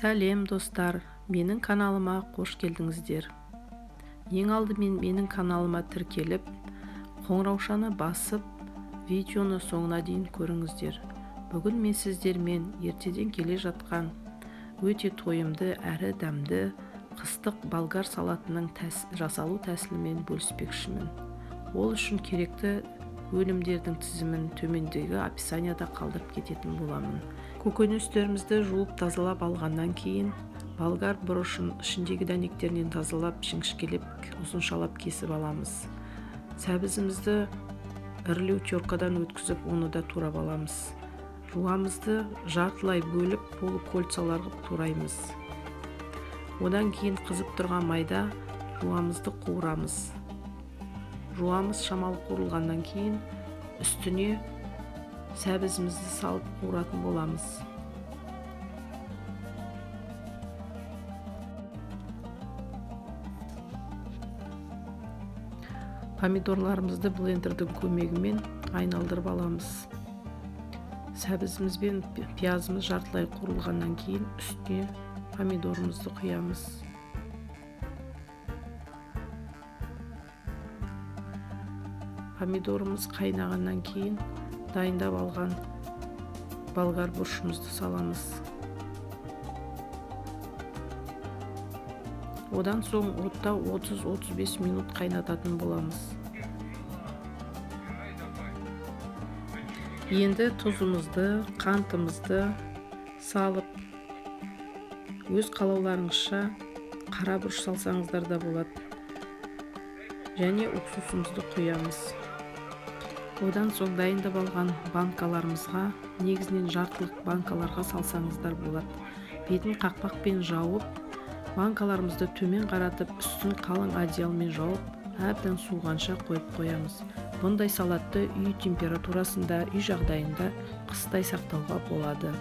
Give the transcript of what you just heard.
Сәлем достар, менің каналыма қош келдіңіздер. Ең алдымен менің каналыма тіркеліп, қоңыраушаны басып, видеоны соңына дейін көріңіздер. Бүгін мен сіздермен ертеден келе жатқан өте тойымды әрі дәмді қыстық болгар салатының жасалу тәсілімен бөліспекшімін. Ол үшін керекті өнімдердің тізімін төмендегі описанияда қалдырып кететін боламын. Көкөністерімізді жуып тазалап алғаннан кейін болгар бұрышын ішіндегі дәнектерінен тазалап, жіңішкелеп, ұзыншалап кесіп аламыз. Сәбізімізді ірілеу теркадан өткізіп, оны да турап аламыз. Жуамызды жартылай бөліп, полукольцалар қылып тураймыз. Одан кейін қызып тұрған майда жуамызды қуырамыз. Жуамыз шамалы қуырылғаннан кейін үстіне сәбізімізді салып қуыратын боламыз. Помидорларымызды блендердің көмегімен айналдырып аламыз. Сәбізіміз бен пиязымыз жартылай қуырылғаннан кейін үстіне помидорымызды құямыз. Помидорымыз қайнағаннан кейін дайындап алған болгар бұрышымызды саламыз. Одан соң отта 30-35 минут қайнататын боламыз. Енді тұзымызды, қантымызды салып, өз қалауларыңызша қара бұрыш салсаңыздар да болады. Және уксусымызды құямыз. Одан соң дайындап алған банкаларымызға, негізінен жартылық банкаларға салсаңыздар болады. Бетін қақпақпен жауып, банкаларымызды төмен қаратып, үстін қалың одеялмен жауып, әбден суығанша қойып қоямыз. Бұндай салатты үй температурасында, үй жағдайында қыстай сақтауға болады.